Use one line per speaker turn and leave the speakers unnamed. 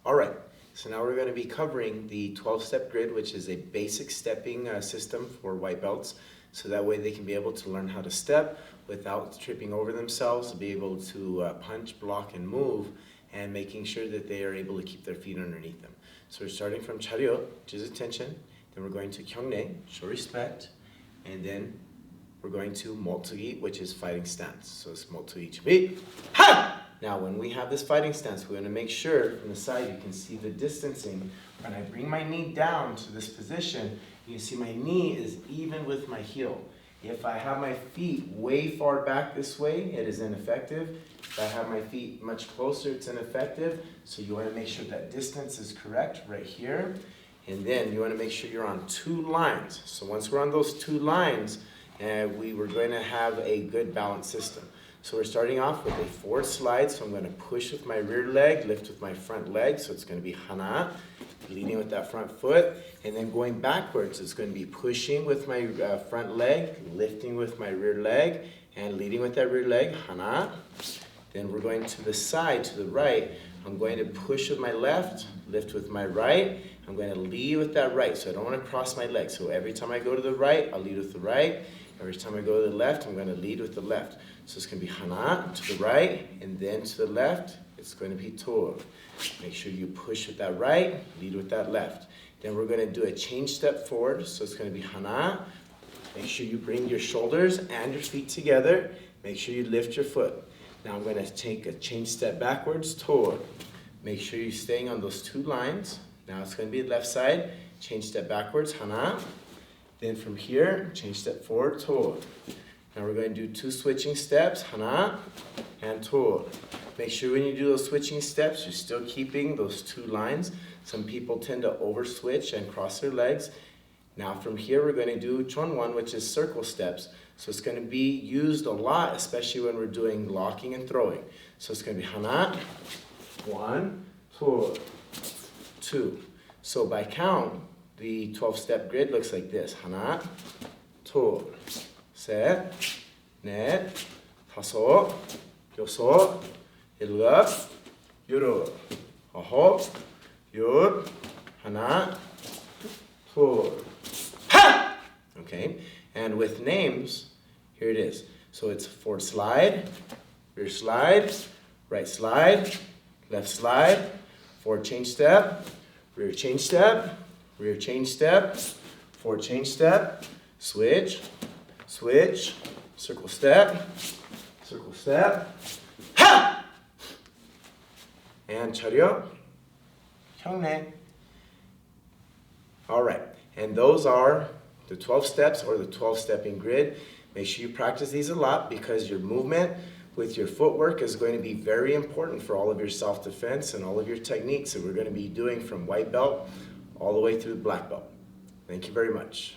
All right, so now we're going to be covering the 12-step grid, which is a basic stepping system for white belts. So that way they can be able to learn how to step without tripping over themselves, be able to punch, block, and move, and making sure that they are able to keep their feet underneath them. So we're starting from Charyo, which is attention. Then we're going to Kyungnae, show respect. And then we're going to Moltugi, which is fighting stance. So it's Moltugi Chibi. Ha! Now, when we have this fighting stance, we're going to make sure from the side you can see the distancing. When I bring my knee down to this position, you can see my knee is even with my heel. If I have my feet way far back this way, it is ineffective. If I have my feet much closer, it's ineffective. So you want to make sure that distance is correct right here. And then you want to make sure you're on two lines. So once we're on those two lines, we were going to have a good balance system. So we're starting off with a forward slide. So I'm going to push with my rear leg, lift with my front leg. So it's going to be hana, leading with that front foot. And then going backwards, it's going to be pushing with my front leg, lifting with my rear leg, and leading with that rear leg, hana. Then we're going to the side, to the right. I'm going to push with my left, lift with my right. I'm going to lead with that right. So I don't want to cross my legs. So every time I go to the right, I'll lead with the right. Every time I go to the left, I'm going to lead with the left. So it's going to be hana to the right, and then to the left, it's going to be to. Make sure you push with that right, lead with that left. Then we're going to do a change step forward. So it's going to be hana. Make sure you bring your shoulders and your feet together. Make sure you lift your foot. Now I'm going to take a change step backwards, to. Make sure you're staying on those two lines. Now it's going to be left side, change step backwards, hana. Then from here, change step forward, to. Now we're going to do two switching steps, hana and to. Make sure when you do those switching steps, you're still keeping those two lines. Some people tend to over switch and cross their legs. Now from here, we're going to do chonwan, which is circle steps. So it's going to be used a lot, especially when we're doing locking and throwing. So it's going to be hana, 1, 2, 2. So by count, the 12-step grid looks like this. hana, 2, 셋, 넷, 다섯, 여섯, 일곱, 여덟, 아홉, 열, 하나, 둘, ha! Okay, and with names, here it is. So it's forward slide, rear slide, right slide, left slide, forward change step, rear change step, rear change step, forward change step, switch, switch, circle step, ha! And 차려, Kyungnae. All right, and those are the 12 steps or the 12-stepping grid. Make sure you practice these a lot because your movement with your footwork is going to be very important for all of your self-defense and all of your techniques that we're going to be doing from white belt all the way through black belt. Thank you very much.